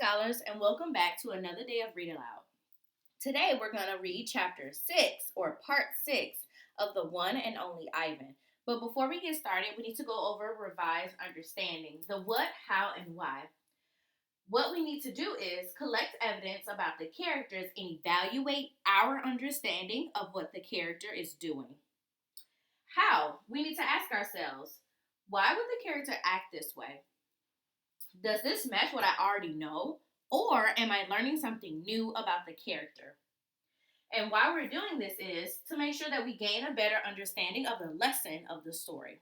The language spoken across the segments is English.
scholars, and welcome back to another day of Read Aloud. Today we're going to read chapter 6, or part 6, of the one and only Ivan. But before we get started, we need to go over revised understanding, the what, how, and why. What we need to do is collect evidence about the characters and evaluate our understanding of what the character is doing. How? We need to ask ourselves, why would the character act this way? Does this match what I already know? Or am I learning something new about the character? And why we're doing this is to make sure that we gain a better understanding of the lesson of the story.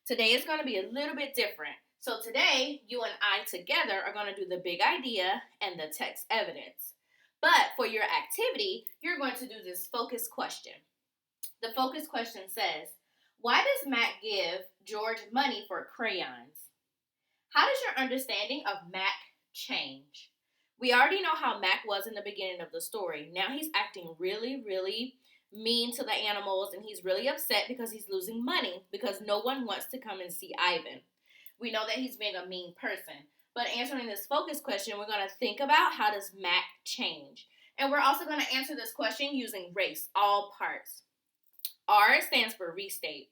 Today is going to be a little bit different. So today, you and I together are going to do the big idea and the text evidence. But for your activity, you're going to do this focus question. The focus question says, why does Mac give George money for crayons? How does your understanding of Mac change? We already know how Mac was in the beginning of the story. Now he's acting really, really mean to the animals, and he's really upset because he's losing money because no one wants to come and see Ivan. We know that he's being a mean person. But answering this focus question, we're going to think about how does Mac change? And we're also going to answer this question using race, all parts. R stands for restate.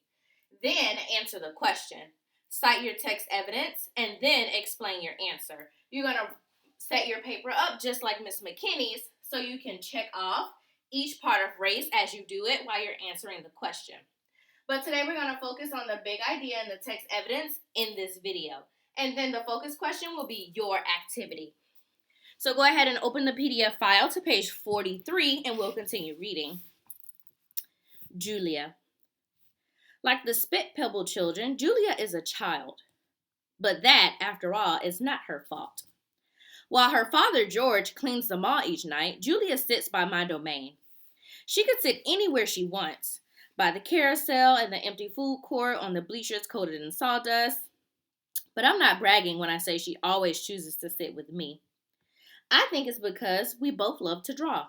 Then answer the question. Cite your text evidence, and then explain your answer. You're going to set your paper up just like Miss McKinney's so you can check off each part of race as you do it while you're answering the question. But today we're going to focus on the big idea and the text evidence in this video. And then the focus question will be your activity. So go ahead and open the PDF file to page 43 and we'll continue reading. Julia. Like the Spit Pebble children, Julia is a child. But that, after all, is not her fault. While her father, George, cleans the mall each night, Julia sits by my domain. She could sit anywhere she wants, by the carousel and the empty food court, on the bleachers coated in sawdust. But I'm not bragging when I say she always chooses to sit with me. I think it's because we both love to draw.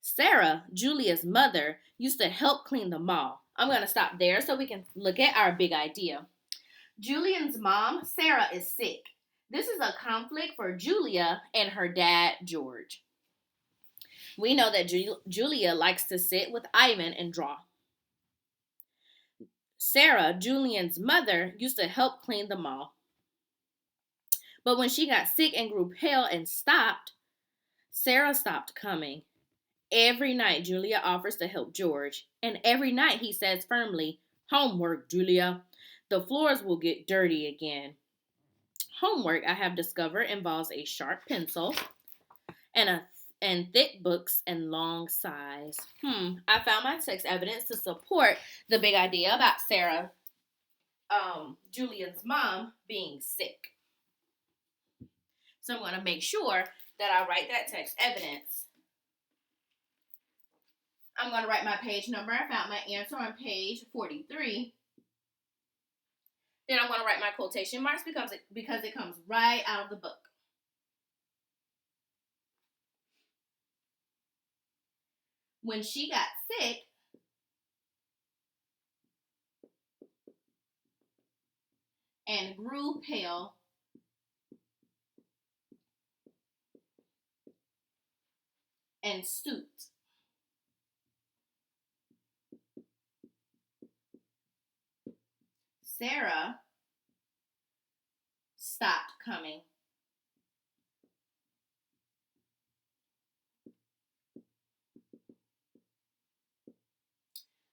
Sarah, Julia's mother, used to help clean the mall. I'm going to stop there so we can look at our big idea. Julian's mom, Sarah, is sick. This is a conflict for Julia and her dad, George. We know that Julia likes to sit with Ivan and draw. Sarah, Julian's mother, used to help clean the mall. But when she got sick and grew pale and stopped, Sarah stopped coming. Every night, Julia offers to help George, and every night he says firmly, "Homework, Julia. The floors will get dirty again." Homework, I have discovered, involves a sharp pencil and thick books and long sighs. I found my text evidence to support the big idea about Sarah, Julian's mom, being sick. So I'm going to make sure that I write that text evidence. I'm going to write my page number. I found my answer on page 43. Then I'm going to write my quotation marks because it comes right out of the book. When she got sick, and grew pale, and stooped. Sarah stopped coming.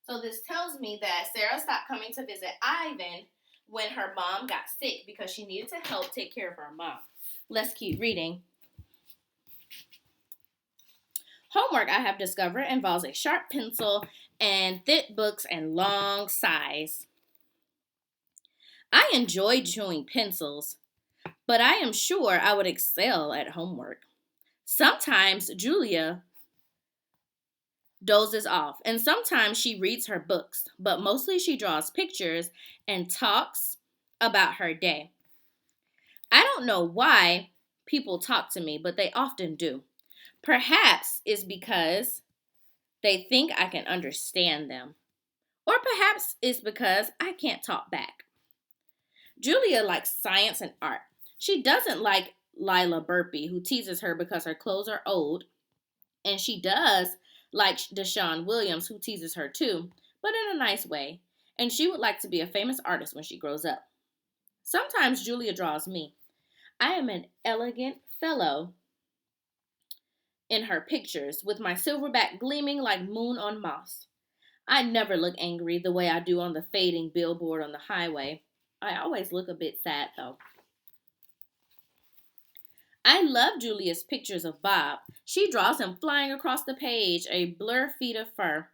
So this tells me that Sarah stopped coming to visit Ivan when her mom got sick because she needed to help take care of her mom. Let's keep reading. Homework, I have discovered, involves a sharp pencil and thick books and long sighs. I enjoy chewing pencils, but I am sure I would excel at homework. Sometimes Julia dozes off, and sometimes she reads her books, but mostly she draws pictures and talks about her day. I don't know why people talk to me, but they often do. Perhaps it's because they think I can understand them, or perhaps it's because I can't talk back. Julia likes science and art. She doesn't like Lila Burpee, who teases her because her clothes are old. And she does like Deshaun Williams, who teases her too, but in a nice way. And she would like to be a famous artist when she grows up. Sometimes Julia draws me. I am an elegant fellow in her pictures, with my silverback gleaming like moon on moss. I never look angry the way I do on the fading billboard on the highway. I always look a bit sad, though. I love Julia's pictures of Bob. She draws him flying across the page, a blur feet of fur.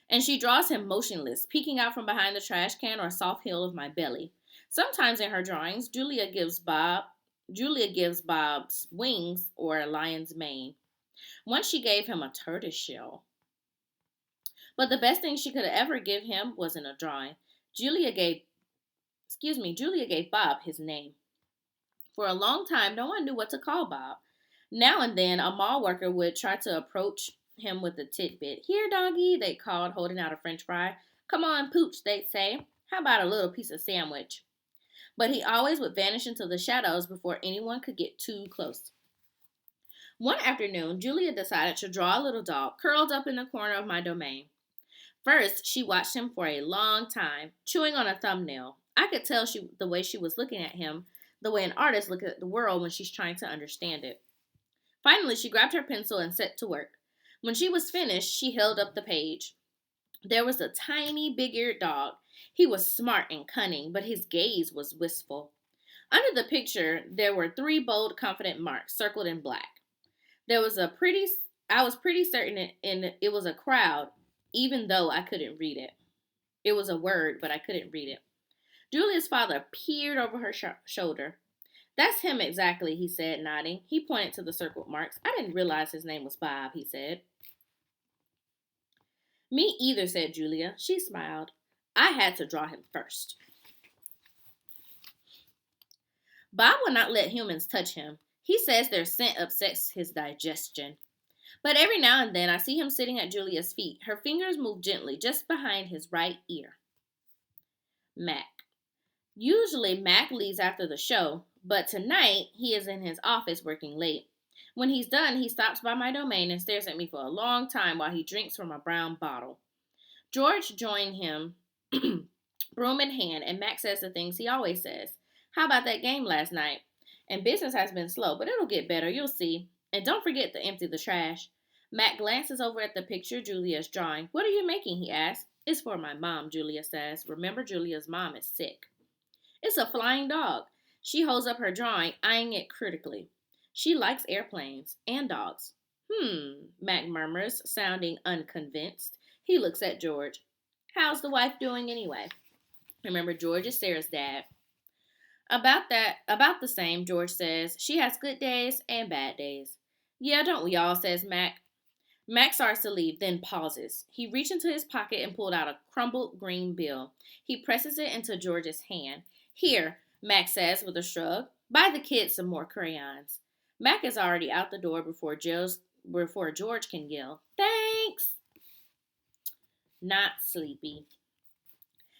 And she draws him motionless, peeking out from behind the trash can or a soft heel of my belly. Sometimes in her drawings, Julia gives Bob's wings or a lion's mane. Once she gave him a tortoise shell. But the best thing she could ever give him was in a drawing. Julia gave Bob his name. For a long time, no one knew what to call Bob. Now and then, a mall worker would try to approach him with a tidbit. Here, doggy, they called, holding out a french fry. Come on, Pooch, they'd say. How about a little piece of sandwich? But he always would vanish into the shadows before anyone could get too close. One afternoon, Julia decided to draw a little dog curled up in the corner of my domain. First, she watched him for a long time, chewing on a thumbnail. I could tell the way she was looking at him, the way an artist looks at the world when she's trying to understand it. Finally, she grabbed her pencil and set to work. When she was finished, she held up the page. There was a tiny, big-eared dog. He was smart and cunning, but his gaze was wistful. Under the picture, there were 3 bold, confident marks circled in black. I was pretty certain it was a crowd, even though I couldn't read it. It was a word, but I couldn't read it. Julia's father peered over her shoulder. That's him exactly, he said, nodding. He pointed to the circled marks. I didn't realize his name was Bob, he said. Me either, said Julia. She smiled. I had to draw him first. Bob will not let humans touch him. He says their scent upsets his digestion. But every now and then I see him sitting at Julia's feet. Her fingers move gently just behind his right ear. Mac. Usually Mac leaves after the show, but tonight he is in his office working late. When he's done, he stops by my domain and stares at me for a long time while he drinks from a brown bottle. George joined him, broom in hand, and Mac says the things he always says. How about that game last night? And business has been slow, but it'll get better, you'll see. And don't forget to empty the trash. Mac glances over at the picture Julia is drawing. What are you making, he asks. It's for my mom, Julia says. Remember, Julia's mom is sick. It's a flying dog. She holds up her drawing, eyeing it critically. She likes airplanes and dogs. Mac murmurs, sounding unconvinced. He looks at George. How's the wife doing anyway? Remember, George is Sarah's dad. About the same, George says. She has good days and bad days. Yeah, don't we all, says Mac. Mac starts to leave, then pauses. He reaches into his pocket and pulled out a crumpled green bill. He presses it into George's hand. Here, Mac says with a shrug. Buy the kids some more crayons. Mac is already out the door before George can yell, Thanks! Not sleepy.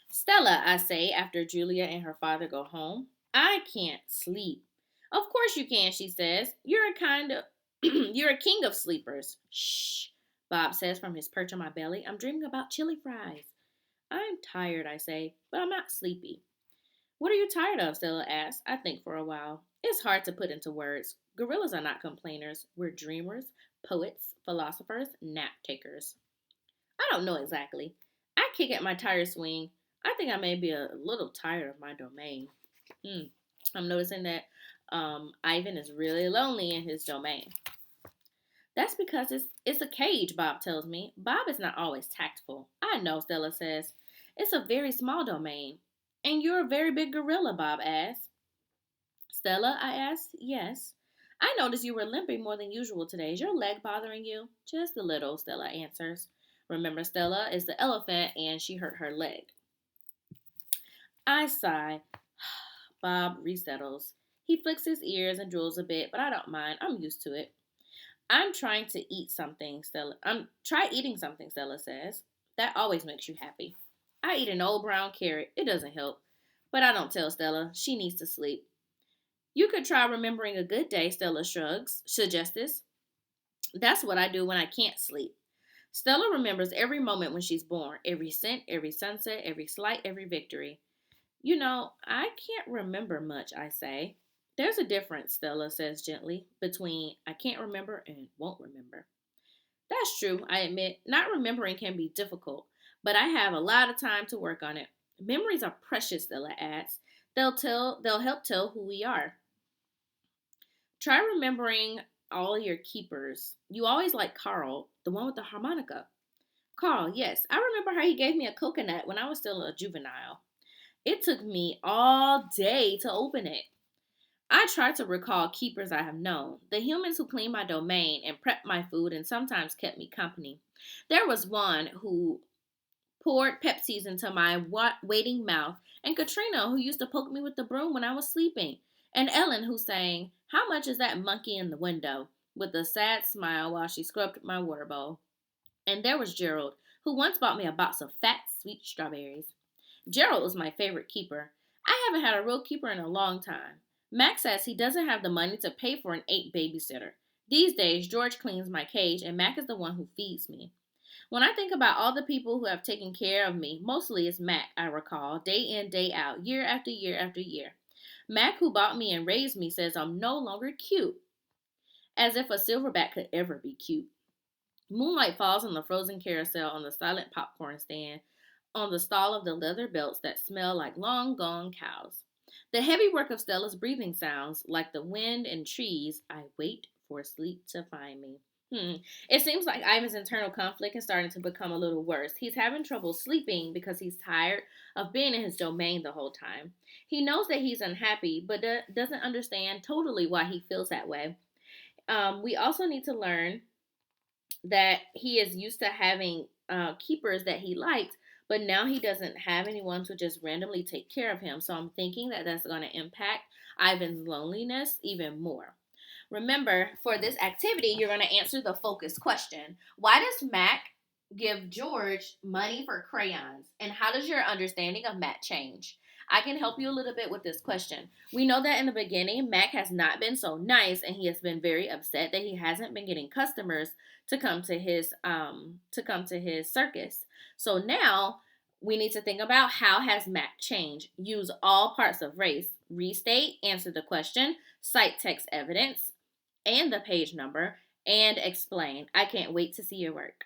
Stella, I say after Julia and her father go home. I can't sleep. Of course you can, she says. You're a king of sleepers. Shh, Bob says from his perch on my belly. I'm dreaming about chili fries. I'm tired, I say, but I'm not sleepy. What are you tired of, Stella asks. I think for a while. It's hard to put into words. Gorillas are not complainers. We're dreamers, poets, philosophers, nap takers. I don't know exactly. I kick at my tire swing. I think I may be a little tired of my domain. I'm noticing that Ivan is really lonely in his domain. That's because it's a cage, Bob tells me. Bob is not always tactful. I know, Stella says. It's a very small domain. And you're a very big gorilla, Bob asks. Stella, I asked. Yes. I noticed you were limping more than usual today. Is your leg bothering you? Just a little, Stella answers. Remember, Stella is the elephant and she hurt her leg. I sigh. Bob resettles. He flicks his ears and drools a bit, but I don't mind. I'm used to it. I'm trying to eat something, Stella. Try eating something, Stella says. That always makes you happy. I eat an old brown carrot. It doesn't help. But I don't tell Stella. She needs to sleep. You could try remembering a good day, Stella shrugs, suggests. That's what I do when I can't sleep. Stella remembers every moment when she's born, every scent, every sunset, every slight, every victory. I can't remember much, I say. There's a difference, Stella says gently, between I can't remember and won't remember. That's true, I admit. Not remembering can be difficult, but I have a lot of time to work on it. Memories are precious, Stella adds. They'll help tell who we are. Try remembering all your keepers. You always like Carl, the one with the harmonica. Carl, yes, I remember how he gave me a coconut when I was still a juvenile. It took me all day to open it. I try to recall keepers I have known, the humans who cleaned my domain and prepped my food and sometimes kept me company. There was one who poured Pepsis into my waiting mouth, and Katrina who used to poke me with the broom when I was sleeping, and Ellen who sang, "How much is that monkey in the window?" with a sad smile while she scrubbed my water bowl. And there was Gerald, who once bought me a box of fat, sweet strawberries. Gerald was my favorite keeper. I haven't had a real keeper in a long time. Max says he doesn't have the money to pay for an 8 babysitter. These days, George cleans my cage and Mac is the one who feeds me. When I think about all the people who have taken care of me, mostly it's Mac, I recall, day in, day out, year after year after year. Mac, who bought me and raised me, says I'm no longer cute. As if a silverback could ever be cute. Moonlight falls on the frozen carousel, on the silent popcorn stand, on the stall of the leather belts that smell like long gone cows. The heavy work of Stella's breathing sounds like the wind and trees. I wait for sleep to find me. It seems like Ivan's internal conflict is starting to become a little worse. He's having trouble sleeping because he's tired of being in his domain the whole time. He knows that he's unhappy, but doesn't understand totally why he feels that way. We also need to learn that he is used to having keepers that he liked, but now he doesn't have anyone to just randomly take care of him. So I'm thinking that that's going to impact Ivan's loneliness even more. Remember, for this activity, you're going to answer the focus question. Why does Mac give George money for crayons? And how does your understanding of Mac change? I can help you a little bit with this question. We know that in the beginning, Mac has not been so nice, and he has been very upset that he hasn't been getting customers to come to his circus. So now we need to think about how has Mac changed. Use all parts of race. Restate, answer the question, cite text evidence and the page number, and explain. I can't wait to see your work.